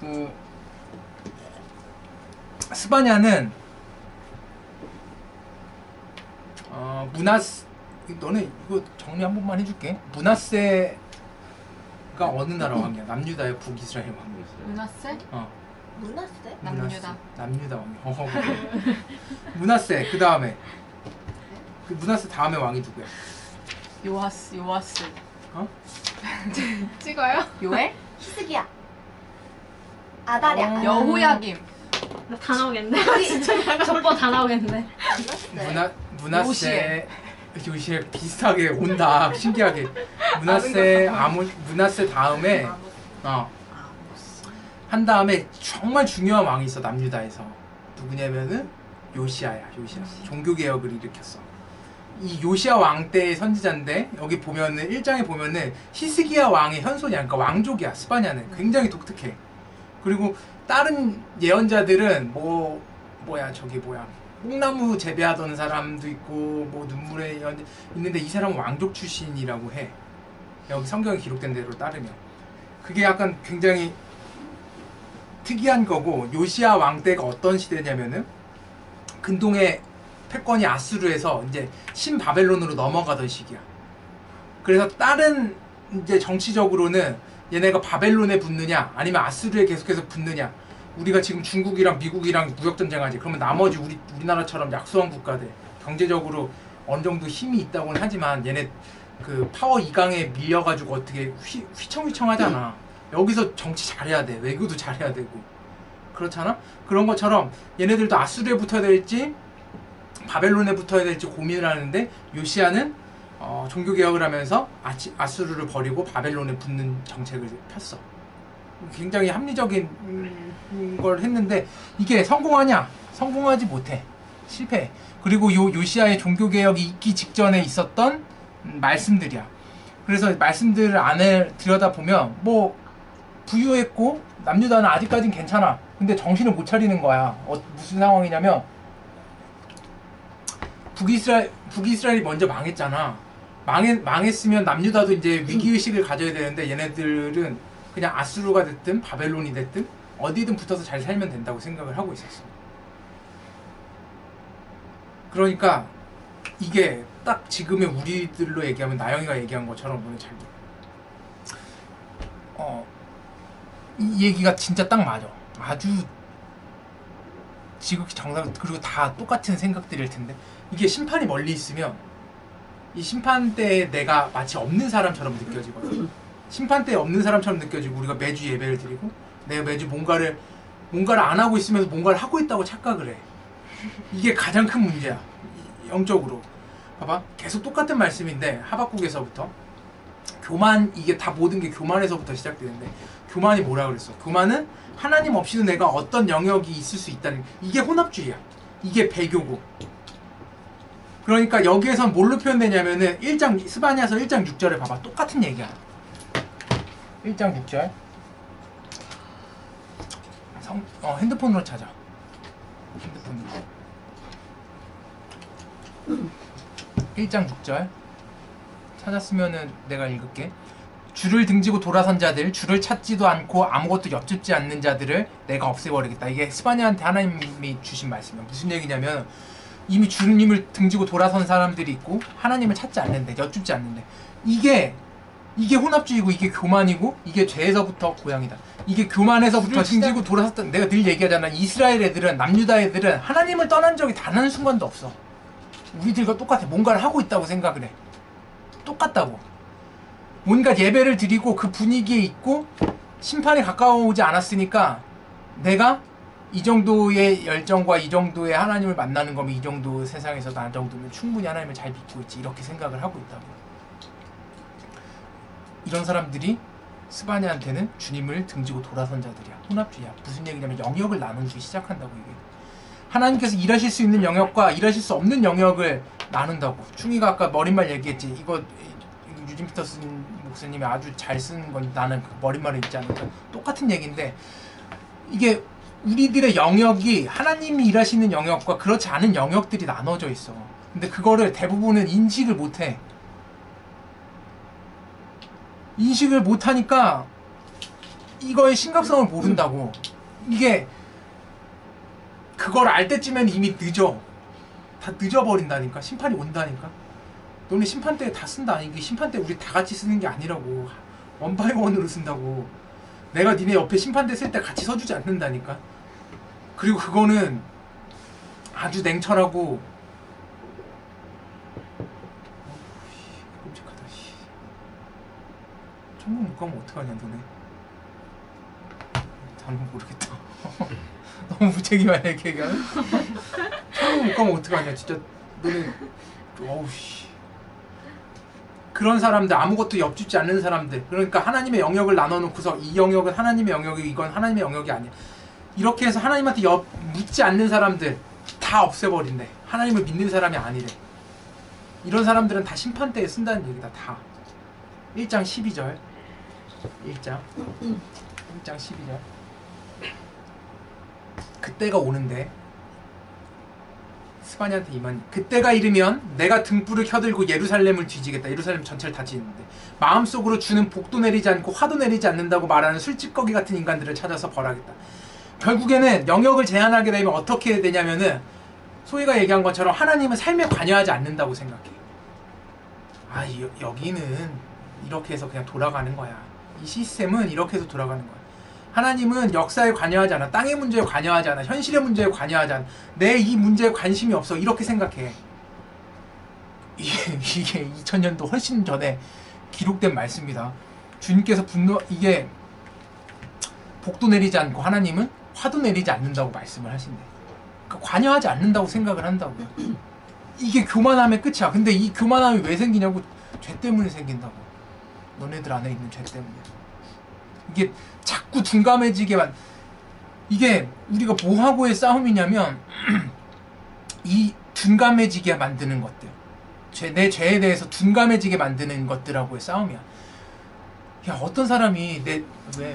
그 스바냐는 문하세, 너네 이거 정리 한 번만 해줄게. 문하세가 어느 나라 왕이야? 남유다의 북이스라엘 왕. 문하세? 문하세? 남유다. 남유다 왕. 문하세. 그 다음에 그 문하세 다음에 왕이 누구야? 요하스. 어? 찍어요? 요엘? 히스기야. 아다랴. 여호야김. 다 나오겠네. 진짜 저거 다 나오겠네. 문하세 요시에 비슷하게 온다. 신기하게. 문하세 다음에 한 다음에 정말 중요한 왕이 있어. 남유다에서 누구냐면은 요시아야. 요시아. 종교 개혁을 일으켰어. 이 요시아 왕 때의 선지자인데 여기 보면은 1장에 보면은 히스기야 왕의 현손이야. 그러니까 왕족이야. 스바냐는 굉장히 독특해. 그리고 다른 예언자들은 뽕나무 재배하던 사람도 있고 뭐 눈물의 예언자 있는데 이 사람은 왕족 출신이라고 해. 여기 성경에 기록된 대로 따르면 그게 약간 굉장히 특이한 거고, 요시아 왕 때가 어떤 시대냐면은 근동의 패권이 아수르에서 이제 신바벨론으로 넘어가던 시기야. 그래서 다른 이제 정치적으로는 얘네가 바벨론에 붙느냐 아니면 아수르에 계속해서 붙느냐. 우리가 지금 중국이랑 미국이랑 무역전쟁하지. 그러면 나머지 우리나라처럼 약소한 국가들 경제적으로 어느 정도 힘이 있다고는 하지만 얘네 그 파워 이강에 밀려가지고 어떻게 휘청휘청하잖아. 여기서 정치 잘해야 돼. 외교도 잘해야 되고 그렇잖아. 그런 것처럼 얘네들도 아수르에 붙어야 될지 바벨론에 붙어야 될지 고민을 하는데 요시아는 종교개혁을 하면서 아수르를 버리고 바벨론에 붙는 정책을 폈어. 굉장히 합리적인 걸 했는데 이게 성공하냐? 성공하지 못해. 실패. 그리고 요시아의 종교개혁이 있기 직전에 있었던 말씀들이야. 그래서 말씀들을 안에 들여다보면 뭐 부유했고 남유다는 아직까진 괜찮아. 근데 정신을 못 차리는 거야. 무슨 상황이냐면 북이스라엘이 먼저 망했잖아. 망했으면 남유다도 이제 위기의식을 가져야 되는데 얘네들은 그냥 아수르가 됐든 바벨론이 됐든 어디든 붙어서 잘 살면 된다고 생각을 하고 있었어. 그러니까 이게 딱 지금의 우리들로 얘기하면 나영이가 얘기한 것처럼 너는 잘 이 얘기가 진짜 딱 맞아. 아주 지극히 정상. 그리고 다 똑같은 생각들일 텐데 이게 심판이 멀리 있으면 이 심판 때에 내가 마치 없는 사람처럼 느껴지거든. 심판 때에 없는 사람처럼 느껴지고 우리가 매주 예배를 드리고 내가 매주 뭔가를 안 하고 있으면서 뭔가를 하고 있다고 착각을 해. 이게 가장 큰 문제야. 영적으로. 봐봐. 계속 똑같은 말씀인데 하박국에서부터 교만, 이게 다 모든 게 교만에서부터 시작되는데 교만이 뭐라 그랬어? 교만은 하나님 없이도 내가 어떤 영역이 있을 수 있다는, 이게 혼합주의야. 이게 배교고. 그러니까 여기에선 뭘로 표현되냐면은 1장 스바냐서 1장 6절에 봐봐. 똑같은 얘기야. 1장 6절. 핸드폰으로 찾아. 핸드폰으로. 1장 6절. 찾았으면은 내가 읽을게. 주를 등지고 돌아선 자들, 주를 찾지도 않고 아무것도 엿듣지 않는 자들을 내가 없애버리겠다. 이게 스바냐한테 하나님이 주신 말씀이야. 무슨 얘기냐면 이미 주님을 등지고 돌아선 사람들이 있고 하나님을 찾지 않는데, 엿듣지 않는데, 이게 혼합주의고 이게 교만이고 이게 죄에서부터 고향이다. 이게 교만에서부터 등지고 돌아섰던, 내가 늘 얘기하잖아. 이스라엘 애들은, 남유다 애들은 하나님을 떠난 적이 단 한 순간도 없어. 우리들과 똑같아. 뭔가를 하고 있다고 생각을 해. 똑같다고. 뭔가 예배를 드리고 그 분위기에 있고 심판에 가까워오지 않았으니까 내가 이 정도의 열정과 이 정도의 하나님을 만나는 거면, 이 정도 세상에서 나 정도면 충분히 하나님을 잘 믿고 있지, 이렇게 생각을 하고 있다고. 이런 사람들이 스바냐한테는 주님을 등지고 돌아선 자들이야. 혼합주의야. 무슨 얘기냐면 영역을 나누기 시작한다고. 이게 하나님께서 일하실 수 있는 영역과 일하실 수 없는 영역을 나눈다고. 충이가 아까 머릿말 얘기했지. 이거 유진 피터슨 목사님이 아주 잘 쓴 건 나는 그 머릿말에 있지 않을까. 똑같은 얘기인데 이게 우리들의 영역이 하나님이 일하시는 영역과 그렇지 않은 영역들이 나눠져 있어. 근데 그거를 대부분은 인식을 못해. 인식을 못하니까 이거의 심각성을 모른다고. 이게 그걸 알 때쯤엔 이미 늦어. 다 늦어버린다니까. 심판이 온다니까. 너네 심판 때 다 쓴다. 이게 심판 때 우리 다 같이 쓰는 게 아니라고. 원바이 원으로 쓴다고. 내가 니네 옆에 심판대 쓸 때 같이 서주지 않는다니까. 그리고 그거는 아주 냉철하고 끔찍하다. 천국 못 가면 어떡하냐 너네. 나는 모르겠다. 너무 무책임하네 이렇게 얘기하면. 천국 못 가면 어떡하냐 진짜. 너네 어우씨. 그런 사람들, 아무것도 엽죽지 않는 사람들, 그러니까 하나님의 영역을 나눠놓고서 이 영역은 하나님의 영역이고 이건 하나님의 영역이 아니야, 이렇게 해서 하나님한테 묻지 않는 사람들 다 없애버린대. 하나님을 믿는 사람이 아니래. 이런 사람들은 다 심판대에 쓴다는 얘기다. 다 1장 12절 1장 12절 그때가 오는데 스바냐한테 이만, 그때가 이르면 내가 등불을 켜들고 예루살렘을 뒤지겠다. 예루살렘 전체를 다 지는데 마음속으로 주는 복도 내리지 않고 화도 내리지 않는다고 말하는 술집거기 같은 인간들을 찾아서 벌하겠다. 결국에는 영역을 제한하게 되면 어떻게 되냐면은 소희가 얘기한 것처럼 하나님은 삶에 관여하지 않는다고 생각해. 아, 여기는 이렇게 해서 그냥 돌아가는 거야. 이 시스템은 이렇게 해서 돌아가는 거야. 하나님은 역사에 관여하지 않아. 땅의 문제에 관여하지 않아. 현실의 문제에 관여하지 않아. 내 이 문제에 관심이 없어. 이렇게 생각해. 이게 2000년도 훨씬 전에 기록된 말씀이다. 주님께서 이게 복도 내리지 않고 하나님은 화도 내리지 않는다고 말씀을 하신대. 그러니까 관여하지 않는다고 생각을 한다고요. 이게 교만함의 끝이야. 근데 이 교만함이 왜 생기냐고. 죄 때문에 생긴다고. 너네들 안에 있는 죄 때문에. 이게 자꾸 둔감해지게만. 이게 우리가 뭐하고의 싸움이냐면 이 둔감해지게 만드는 것들, 내 죄에 대해서 둔감해지게 만드는 것들하고의 싸움이야. 야, 어떤 사람이 왜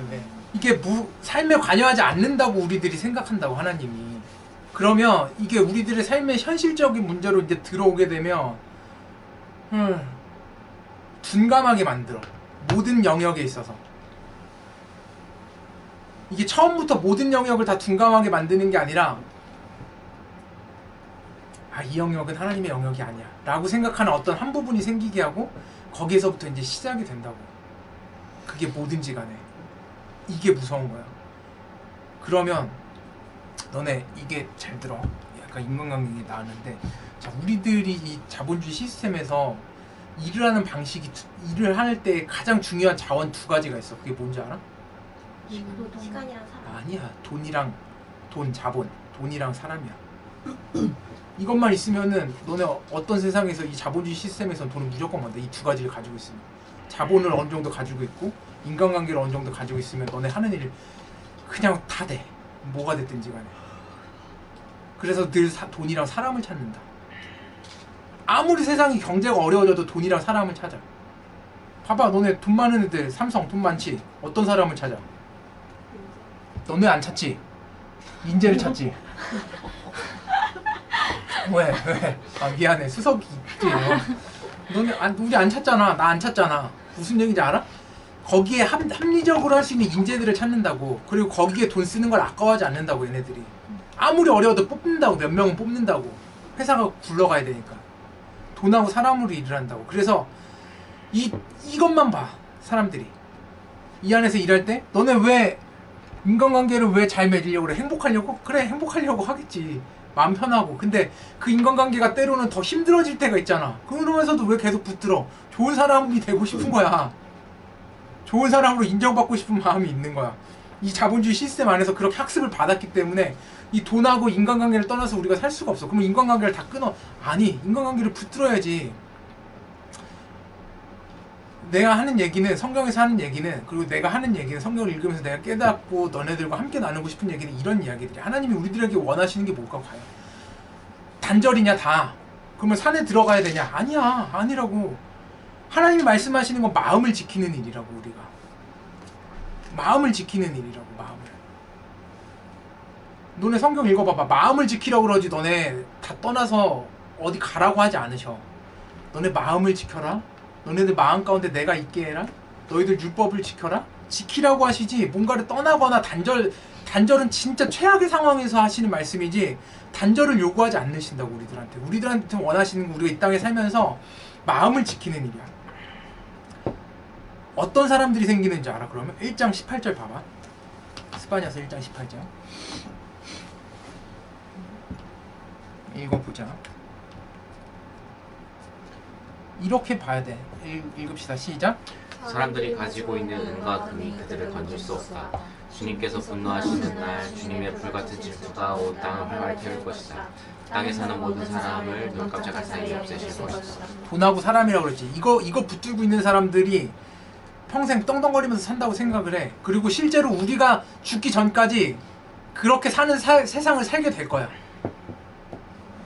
이게 삶에 관여하지 않는다고 우리들이 생각한다고 하나님이. 그러면 이게 우리들의 삶의 현실적인 문제로 이제 들어오게 되면 둔감하게 만들어. 모든 영역에 있어서. 이게 처음부터 모든 영역을 다 둔감하게 만드는 게 아니라, 아, 이 영역은 하나님의 영역이 아니야 라고 생각하는 어떤 한 부분이 생기게 하고, 거기에서부터 이제 시작이 된다고. 그게 뭐든지 간에. 이게 무서운 거야. 그러면 너네 이게 잘 들어. 약간 인간관계가 나왔는데, 자, 우리들이 이 자본주의 시스템에서 일을 하는 방식이, 일을 할 때 가장 중요한 자원 두 가지가 있어. 그게 뭔지 알아? 시간이랑 사람. 아니야. 자본, 돈이랑 사람이야. 이것만 있으면은 너네 어떤 세상에서 이 자본주의 시스템에서는 돈을 무조건 번다. 이 두 가지를 가지고 있으면. 자본을 어느 정도 가지고 있고 인간관계를 어느 정도 가지고 있으면 너네 하는 일 그냥 다 돼. 뭐가 됐든지 간에. 그래서 늘 돈이랑 사람을 찾는다. 아무리 세상이 경제가 어려워져도 돈이랑 사람을 찾아. 봐봐, 너네 돈 많은 애들, 삼성 돈 많지? 어떤 사람을 찾아? 너네 안 찾지? 인재를 찾지? 왜? 아, 미안해. 수석이 있지. 너네 우리 안 찾잖아. 나 안 찾잖아. 무슨 얘기인지 알아? 거기에 합리적으로 할 수 있는 인재들을 찾는다고. 그리고 거기에 돈 쓰는 걸 아까워하지 않는다고. 얘네들이 아무리 어려워도 뽑는다고. 몇 명은 뽑는다고. 회사가 굴러가야 되니까. 돈하고 사람으로 일을 한다고. 그래서 이것만 봐. 사람들이 이 안에서 일할 때 너네 왜 인간관계를 왜 잘 맺으려고 그래? 행복하려고? 그래, 행복하려고 하겠지. 마음 편하고. 근데 그 인간관계가 때로는 더 힘들어질 때가 있잖아. 그러면서도 왜 계속 붙들어? 좋은 사람이 되고 싶은 거야. 좋은 사람으로 인정받고 싶은 마음이 있는 거야. 이 자본주의 시스템 안에서 그렇게 학습을 받았기 때문에 이 돈하고 인간관계를 떠나서 우리가 살 수가 없어. 그러면 인간관계를 다 끊어. 아니, 인간관계를 붙들어야지. 내가 하는 얘기는, 성경에서 하는 얘기는, 그리고 내가 하는 얘기는, 성경을 읽으면서 내가 깨닫고 너네들과 함께 나누고 싶은 얘기는 이런 이야기들이야. 하나님이 우리들에게 원하시는 게 뭘까 봐요. 단절이냐 다. 그러면 산에 들어가야 되냐? 아니야. 아니라고. 하나님이 말씀하시는 건 마음을 지키는 일이라고. 우리가 마음을 지키는 일이라고. 마음을. 너네 성경 읽어봐봐. 마음을 지키라고 그러지. 너네 다 떠나서 어디 가라고 하지 않으셔. 너네 마음을 지켜라. 너네들 마음 가운데 내가 있게 해라. 너희들 율법을 지켜라. 지키라고 하시지 뭔가를 떠나거나 단절은 진짜 최악의 상황에서 하시는 말씀이지 단절을 요구하지 않으신다고 우리들한테 원하시는 거 우리가 이 땅에 살면서 마음을 지키는 일이야. 어떤 사람들이 생기는지 알아? 그러면 1장 18절 봐봐. 스바냐서 1장 18절 읽어보자. 이렇게 봐야 돼. 읽읍시다. 시작. 사람들이 가지고 있는 은과 금이 그들을 건질 수 없다. 주님께서 분노하시는 날 주님의 불같은 질투가 온 땅을 활활 태울 것이다. 땅에 사는 모든 사람을 눈 깜짝할 사이에 없애실 것이다. 돈하고 사람이라고 그랬지. 이거 붙들고 있는 사람들이 평생 떵떵거리면서 산다고 생각을 해. 그리고 실제로 우리가 죽기 전까지 그렇게 사는 세상을 살게 될 거야.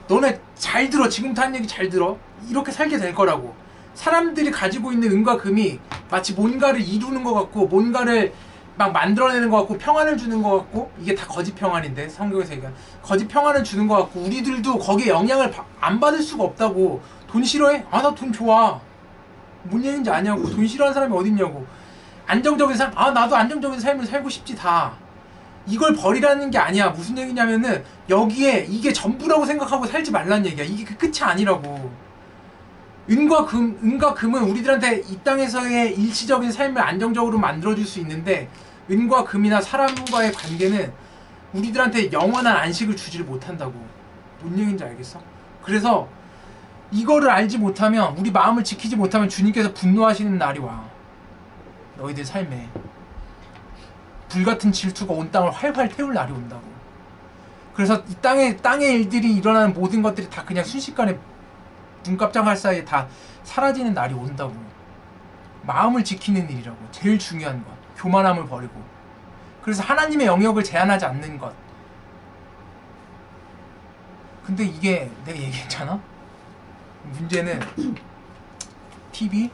너네 잘 들어. 지금부터 한 얘기 잘 들어. 이렇게 살게 될 거라고. 사람들이 가지고 있는 은과 금이 마치 뭔가를 이루는 것 같고 뭔가를 막 만들어내는 것 같고 평안을 주는 것 같고 이게 다 거짓 평안인데 성경에서 얘기한 거짓 평안을 주는 것 같고 우리들도 거기에 영향을 안 받을 수가 없다고. 돈 싫어해? 아, 나 돈 좋아. 뭔 얘기인지 아냐고. 돈 싫어하는 사람이 어딨냐고. 안정적인 삶? 아, 나도 안정적인 삶을 살고 싶지. 다 이걸 버리라는 게 아니야. 무슨 얘기냐면은 여기에 이게 전부라고 생각하고 살지 말라는 얘기야. 이게 그 끝이 아니라고. 은과 금은 우리들한테 이 땅에서의 일시적인 삶을 안정적으로 만들어줄 수 있는데 은과 금이나 사람과의 관계는 우리들한테 영원한 안식을 주지를 못한다고. 뭔 얘기인지 알겠어? 그래서 이거를 알지 못하면 우리 마음을 지키지 못하면 주님께서 분노하시는 날이 와. 너희들 삶에 불같은 질투가 온 땅을 활활 태울 날이 온다고. 그래서 이 땅의 일들이 일어나는 모든 것들이 다 그냥 순식간에 눈 깜짝할 사이에 다 사라지는 날이 온다고. 마음을 지키는 일이라고. 제일 중요한 것. 교만함을 버리고. 그래서 하나님의 영역을 제한하지 않는 것. 근데 이게 내가 얘기했잖아? 문제는 TV?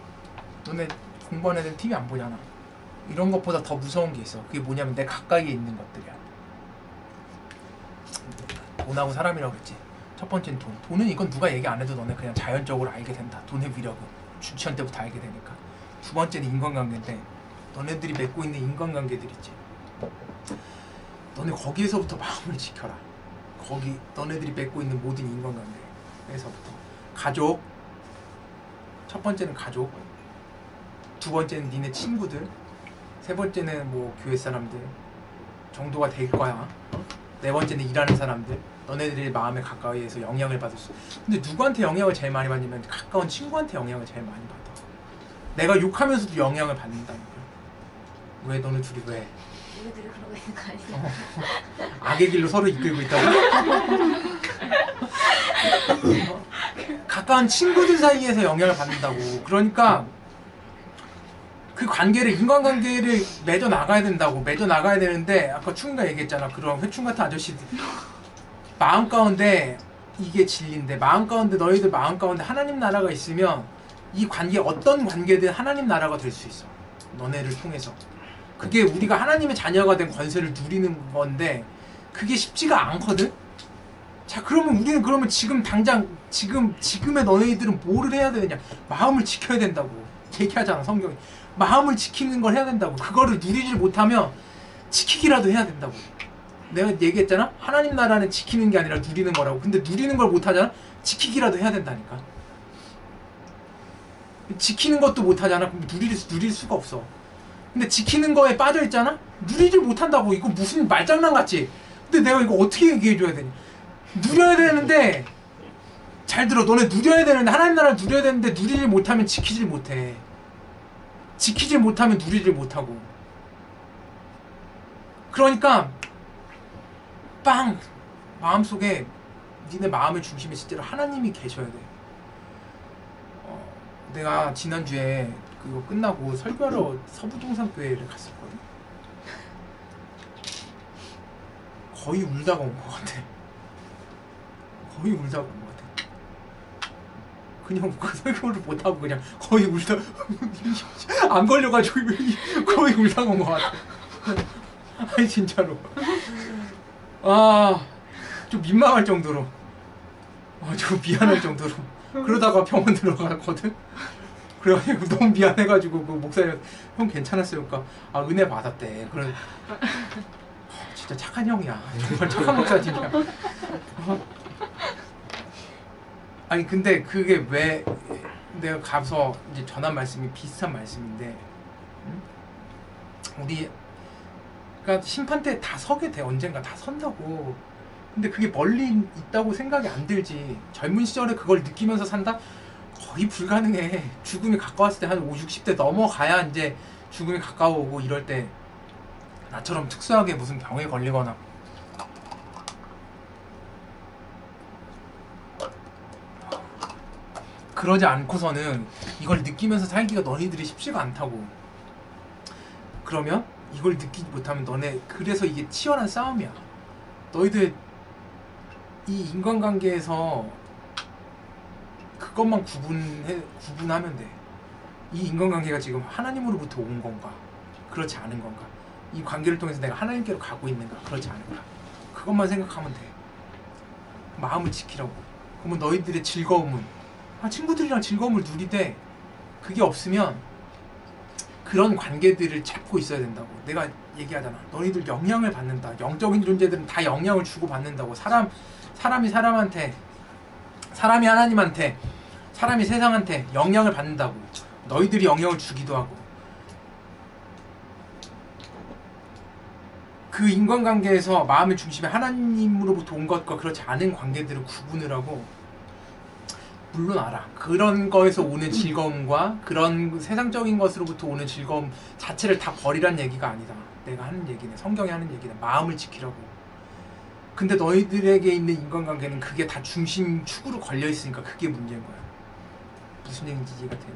너네 공부하는 애들은 TV 안 보잖아. 이런 것보다 더 무서운 게 있어. 그게 뭐냐면 내 가까이에 있는 것들이야. 돈하고 사람이라고 그랬지. 첫 번째는 돈. 돈은 이건 누가 얘기 안 해도 너네 그냥 자연적으로 알게 된다. 돈의 위력은. 유치원 때부터 알게 되니까. 두 번째는 인간관계인데 너네들이 맺고 있는 인간관계들 있지. 너네 거기에서부터 마음을 지켜라. 거기 너네들이 맺고 있는 모든 인간관계에서부터. 가족. 첫 번째는 가족. 두 번째는 니네 친구들. 세 번째는 뭐 교회 사람들 정도가 될 거야. 네 번째는 일하는 사람들. 너네들의 마음에 가까이에서 영향을 받을 수. 근데 누구한테 영향을 제일 많이 받냐면 가까운 친구한테 영향을 제일 많이 받아. 내가 욕하면서도 영향을 받는다니까. 왜 너네 둘이 왜? 우리들이 그러고 있는 거 아니야? 악의 길로 서로 이끌고 있다고? 가까운 친구들 사이에서 영향을 받는다고. 그러니까 그 관계를, 인간관계를 맺어 나가야 된다고. 맺어 나가야 되는데 아까 충이가 얘기했잖아. 그런 회충 같은 아저씨들 마음 가운데 이게 진리인데, 마음 가운데 너희들 마음 가운데 하나님 나라가 있으면 이 관계, 어떤 관계든 하나님 나라가 될 수 있어. 너네를 통해서. 그게 우리가 하나님의 자녀가 된 권세를 누리는 건데 그게 쉽지가 않거든. 자, 그러면 우리는 그러면 지금 당장 지금의 너희들은 뭐를 해야 되느냐? 마음을 지켜야 된다고 얘기하잖아 성경이. 마음을 지키는 걸 해야 된다고. 그거를 누리질 못하면 지키기라도 해야 된다고. 내가 얘기했잖아. 하나님 나라는 지키는 게 아니라 누리는 거라고. 근데 누리는 걸 못하잖아. 지키기라도 해야 된다니까. 지키는 것도 못하잖아. 그럼 누릴 수가 없어. 근데 지키는 거에 빠져있잖아? 누리질 못한다고. 이거 무슨 말장난 같지? 근데 내가 이거 어떻게 얘기해줘야 되니? 누려야 되는데, 잘 들어. 너네 누려야 되는데, 하나님 나라를 누려야 되는데 누리질 못하면 지키질 못해. 지키질 못하면 누리질 못하고. 그러니까 마음속에 니네 마음의 중심에 진짜로 하나님이 계셔야 돼. 내가 지난주에 그거 끝나고 설교하러 서부동산교회를 갔었거든. 거의 울다가 온 것 같아. 거의 울다가 온 것 같아. 그냥 그 설교를 못하고 그냥 거의 울다 안 걸려가지고 거의 울다가 온 것 같아. 아니 진짜로. 좀 민망할 정도로, 좀 미안할 정도로. 그러다가 병원 들어갔거든. 그래가지고 너무 미안해가지고 그 목사님 형 괜찮았어요? 그러니까 아 은혜 받았대. 그래 진짜 착한 형이야. 정말 착한 목사님이야. 아니 근데 그게 왜 내가 가서 이제 전한 말씀이 비슷한 말씀인데 우리 그러니까 심판 때 다 서게 돼. 언젠가 다 선다고. 근데 그게 멀리 있다고 생각이 안 들지. 젊은 시절에 그걸 느끼면서 산다? 거의 불가능해. 죽음이 가까웠을 때 한 50, 60대 넘어가야 이제 죽음이 가까워오고 이럴 때 나처럼 특수하게 무슨 병에 걸리거나 그러지 않고서는 이걸 느끼면서 살기가 너희들이 쉽지가 않다고. 그러면 이걸 느끼지 못하면 너네 그래서 이게 치열한 싸움이야. 너희들 이 인간관계에서 그것만 구분하면 돼. 이 인간관계가 지금 하나님으로부터 온 건가? 그렇지 않은 건가? 이 관계를 통해서 내가 하나님께로 가고 있는가? 그렇지 않은가? 그것만 생각하면 돼. 마음을 지키라고. 그러면 너희들의 즐거움은 친구들이랑 즐거움을 누리되 그게 없으면 그런 관계들을 찾고 있어야 된다고. 내가 얘기하잖아. 너희들 영향을 받는다. 영적인 존재들은 다 영향을 주고 받는다고. 사람이 사람한테, 사람이 하나님한테, 사람이 세상한테 영향을 받는다고. 너희들이 영향을 주기도 하고. 그 인간관계에서 마음의 중심에 하나님으로부터 온 것과 그렇지 않은 관계들을 구분을 하고, 물론 알아. 그런 거에서 오는 즐거움과 그런 세상적인 것으로부터 오는 즐거움 자체를 다 버리란 얘기가 아니다. 내가 하는 얘기네. 성경이 하는 얘기네. 마음을 지키라고. 근데 너희들에게 있는 인간관계는 그게 다 중심 축으로 걸려있으니까 그게 문제인 거야. 무슨 얘기인지 이해가 되니?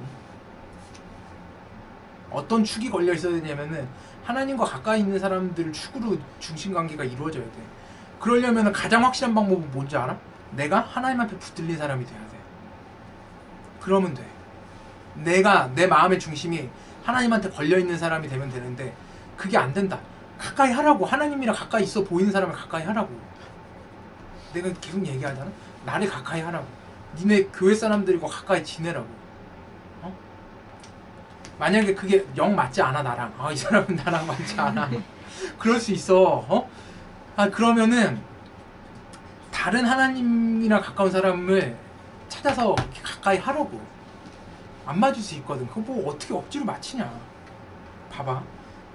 어떤 축이 걸려있어야 되냐면은 하나님과 가까이 있는 사람들 축으로 중심관계가 이루어져야 돼. 그러려면 가장 확실한 방법은 뭔지 알아? 내가 하나님 앞에 붙들린 사람이 돼야 돼. 그러면 돼. 내가 내 마음의 중심이 하나님한테 걸려있는 사람이 되면 되는데 그게 안 된다. 가까이 하라고. 하나님이랑 가까이 있어 보이는 사람을 가까이 하라고. 내가 계속 얘기하잖아. 나를 가까이 하라고. 니네 교회 사람들과 가까이 지내라고. 어? 만약에 그게 영 맞지 않아 나랑. 이 사람은 나랑 맞지 않아. 그럴 수 있어. 그러면은 다른 하나님이랑 가까운 사람을 찾아서 가까이 하라고. 안 맞을 수 있거든. 그거 뭐 어떻게 억지로 맞히냐. 봐봐.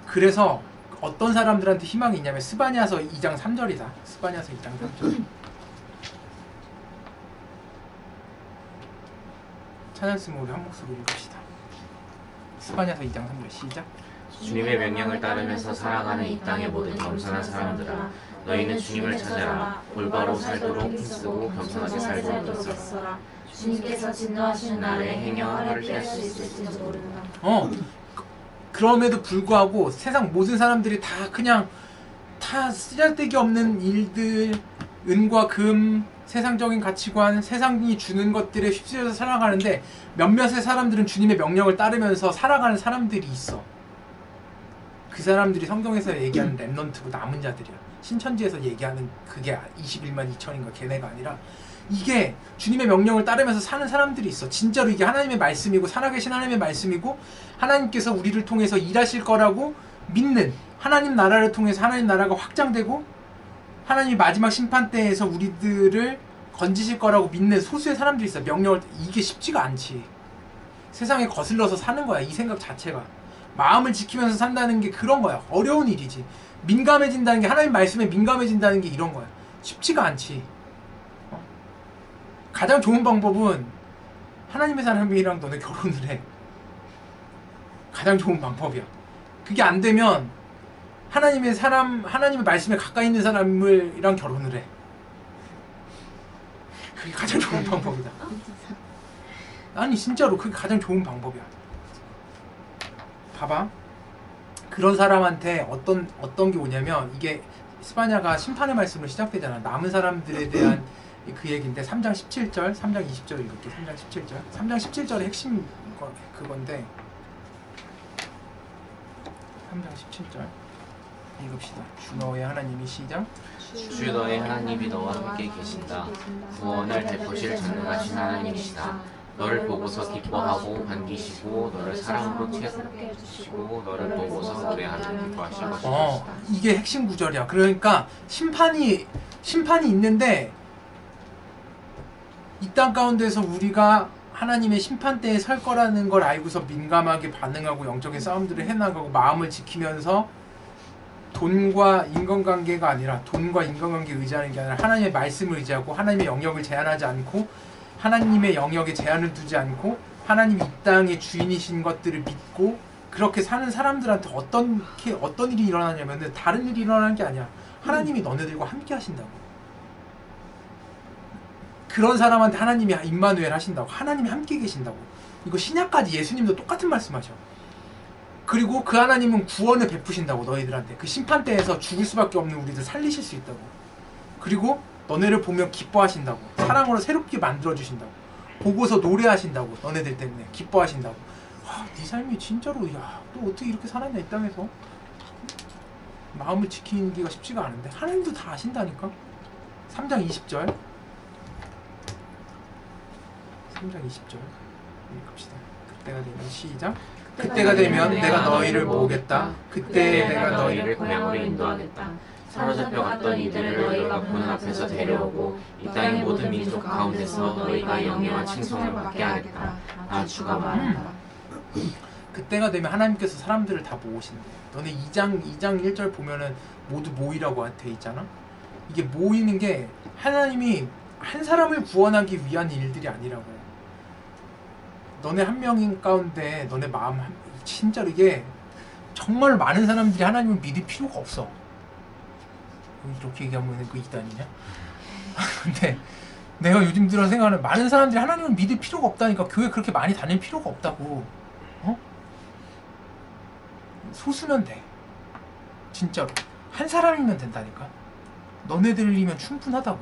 그래서 어떤 사람들한테 희망이 있냐면 스바냐서 2장 3절이다. 스바냐서 2장 3절. 찾았으면 우리 한 목소리 읽읍시다. 스바냐서 2장 3절 시작. 주님의 명령을 따르면서 살아가는 이 땅의 모든 겸손한 사람들아, 너희는 주님을 찾아라. 올바로 살도록 힘쓰고 겸손하게 살도록 힘써라. 주님께서 진노하시는 날에 행여 하루를 피할 수 있을지도 모르구나. 그럼에도 불구하고 세상 모든 사람들이 다 그냥 다 쓰잘데기 없는 일들, 은과 금, 세상적인 가치관, 세상이 주는 것들에 휩쓸려서 살아가는데 몇몇의 사람들은 주님의 명령을 따르면서 살아가는 사람들이 있어. 그 사람들이 성경에서 얘기하는 렘넌트고 남은 자들이야. 신천지에서 얘기하는 그게 21만 2천인가 걔네가 아니라 이게 주님의 명령을 따르면서 사는 사람들이 있어. 진짜로 이게 하나님의 말씀이고 살아계신 하나님의 말씀이고 하나님께서 우리를 통해서 일하실 거라고 믿는, 하나님 나라를 통해서 하나님 나라가 확장되고 하나님이 마지막 심판 때에서 우리들을 건지실 거라고 믿는 소수의 사람들이 있어. 명령을. 이게 쉽지가 않지. 세상에 거슬러서 사는 거야. 이 생각 자체가. 마음을 지키면서 산다는 게 그런 거야. 어려운 일이지. 민감해진다는 게, 하나님 말씀에 민감해진다는 게 이런 거야. 쉽지가 않지. 가장 좋은 방법은 하나님의 사람이랑 너네 결혼을 해. 가장 좋은 방법이야. 그게 안 되면 하나님의 말씀에 가까이 있는 사람이랑 결혼을 해. 그게 가장 좋은 방법이다. 아니 진짜로 그게 가장 좋은 방법이야. 봐봐. 그런 사람한테 어떤 게 오냐면, 이게 스바냐가 심판의 말씀으로 시작되잖아. 남은 사람들에 대한 그 얘기인데 3장 17절, 3장 20절 읽을게. 3장 17절. 3장 17절의 핵심 그건데 3장 17절 읽읍시다. 주 너의 하나님이 시작. 주 너의 하나님이 너와 함께 계신다. 구원을 베푸실 전능하신 하나님이시다. 너를 보고서 기뻐하고 반기시고 너를 사랑으로 채우게 해주시고 너를 보고서 노래하며 기뻐하실 것이다. 이게 핵심 구절이야. 그러니까 심판이 있는데 이 땅 가운데서 우리가 하나님의 심판대에 설 거라는 걸 알고서 민감하게 반응하고 영적인 싸움들을 해나가고 마음을 지키면서 돈과 인간관계가 아니라 돈과 인간관계에 의지하는 게 아니라 하나님의 말씀을 의지하고 하나님의 영역을 제한하지 않고 하나님의 영역에 제한을 두지 않고 하나님이 이 땅의 주인이신 것들을 믿고 그렇게 사는 사람들한테 어떤 일이 일어나냐면 다른 일이 일어나는 게 아니야. 하나님이 너네들과 함께 하신다고. 그런 사람한테 하나님이 임마누엘 하신다고. 하나님이 함께 계신다고. 이거 신약까지 예수님도 똑같은 말씀하셔. 그리고 그 하나님은 구원을 베푸신다고. 너희들한테 그 심판대에서 죽을 수밖에 없는 우리들 살리실 수 있다고. 그리고 너네를 보며 기뻐하신다고. 사랑으로 새롭게 만들어주신다고. 보고서 노래하신다고. 너네들 때문에 기뻐하신다고. 와, 네 삶이 진짜로 야, 너 어떻게 이렇게 살았냐 이 땅에서. 마음을 지키기가 쉽지가 않은데 하나님도 다 아신다니까. 3장 20절 3장 20절 갑시다. 그때가 되면 시작. 그때가 되면 내가 너희를 모으겠다. 그때 내가 너희를 고향으로 인도하겠다. 사로잡혀 갔던 이들을 너희가 보는 앞에서 데려오고 이 땅의 모든 민족 가운데서 너희가 영예와 칭송을 받게 하겠다. 나 주가 말한다. 그때가 되면 하나님께서 사람들을 다 모으신대. 너네 2장 1절 보면은 모두 모이라고 돼 있잖아. 이게 모이는 게 하나님이 한 사람을 구원하기 위한 일들이 아니라고. 너네 한 명인 가운데 너네 마음 진짜로 이게 정말 많은 사람들이 하나님을 믿을 필요가 없어. 이렇게 얘기하면 그 이단이냐? 근데 내가 요즘 들어 생각하는 많은 사람들이 하나님을 믿을 필요가 없다니까. 교회 그렇게 많이 다닐 필요가 없다고. 소수면 돼. 진짜로 한 사람이면 된다니까. 너네들이면 충분하다고.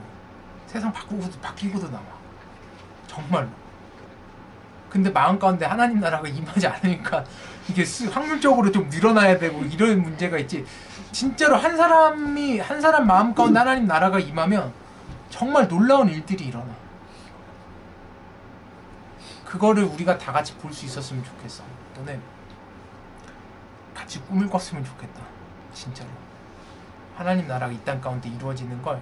세상 바뀌고도 남아. 정말로. 근데 마음 가운데 하나님 나라가 임하지 않으니까 이게 확률적으로 좀 늘어나야 되고 이런 문제가 있지. 진짜로 한 사람 마음 가운데 하나님 나라가 임하면 정말 놀라운 일들이 일어나. 그거를 우리가 다 같이 볼 수 있었으면 좋겠어. 너네 같이 꿈을 꿨으면 좋겠다. 진짜로 하나님 나라가 이 땅 가운데 이루어지는 걸,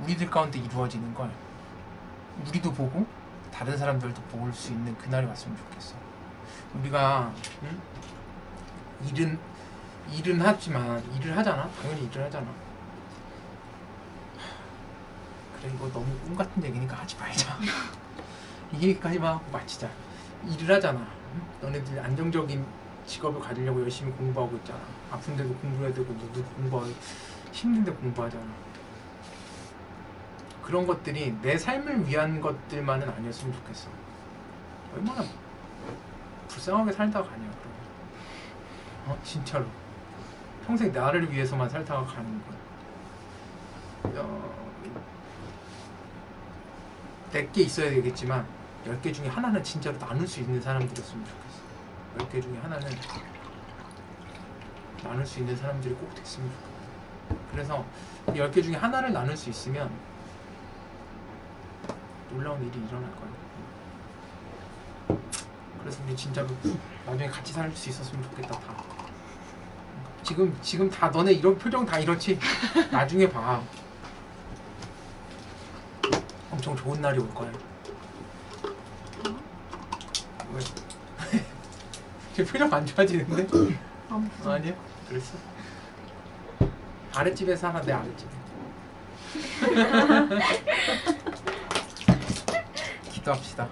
우리들 가운데 이루어지는 걸 우리도 보고 다른 사람들도 볼 수 있는 그날이 왔으면 좋겠어. 우리가 일은 하지만 일을 하잖아. 당연히 일을 하잖아. 그래, 이거 너무 꿈 같은 얘기니까 하지 말자. 이 얘기까지만 하고 마치자. 일을 하잖아. 너네들 안정적인 직업을 가지려고 열심히 공부하고 있잖아. 아픈데도 공부해야 되고 너도 공부하고 힘든데 공부하잖아. 그런 것들이 내 삶을 위한 것들만은 아니었으면 좋겠어. 얼마나 불쌍하게 살다가 가냐 그러면. 진짜로 평생 나를 위해서만 살다가 가는 거야. 100개 있어야 되겠지만 10개 중에 하나는 진짜로 나눌 수 있는 사람들이었으면 좋겠어. 10개 중에 하나는 나눌 수 있는 사람들이 꼭 됐으면 좋겠어. 그래서 10개 중에 하나를 나눌 수 있으면 놀라운 일이 일어날 거야. 그래서 우리 진짜로 나중에 같이 살 수 있었으면 좋겠다. 다 지금 다 너네 이런 표정 다 이렇지. 나중에 봐. 엄청 좋은 날이 올 거야. 왜? 제 표정 안 좋아지는데? 아니야? 그랬어? 아랫집에 살아. 내 아랫집에. 기도합시다.